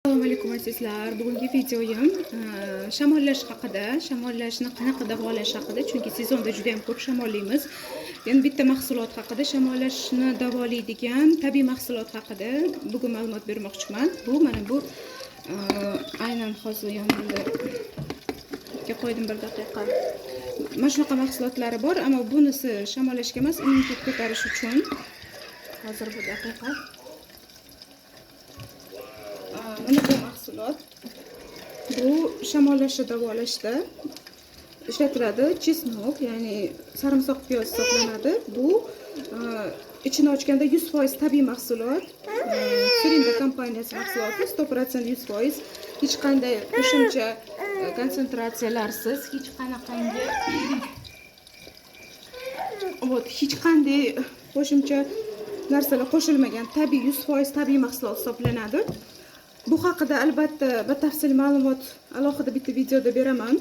Assalomu alaykum azizlar. Bugungi videoyim shamollash haqida, shamollashni qanaqa davolash haqida, chunki sezonda juda ham ko'p shamollaymiz. Endi bitta mahsulot haqida, shamollashni davolaydigan tabiiy mahsulot haqida bugun ma'lumot bermoqchiman. Bu mana bu aynan hozir yonimda qo'ydim, bir daqiqa. Mana shunaqa mahsulotlari bor, ammo bunisi shamollashga emas, immunitet ko'tarish uchun. Hozir bir daqiqa. Mana bu mahsulot. Bu shamollashni davolashda ishlatiladi. Chesnok, ya'ni sarimsoq piyoz hisoblanadi. Bu ichini ochganda 100% tabiiy mahsulot. Sirinda kompaniyasi mahsuloti 100% 100%. Hech qanday qo'shimcha konsentratsiyalarsiz, hech qanaqangi hech qanday qo'shimcha narsalar qo'shilmagan tabiiy 100% tabiiy mahsulot hisoblanadi. Bu haqida albatta batafsil ma'lumot alohida bitta videoda beraman.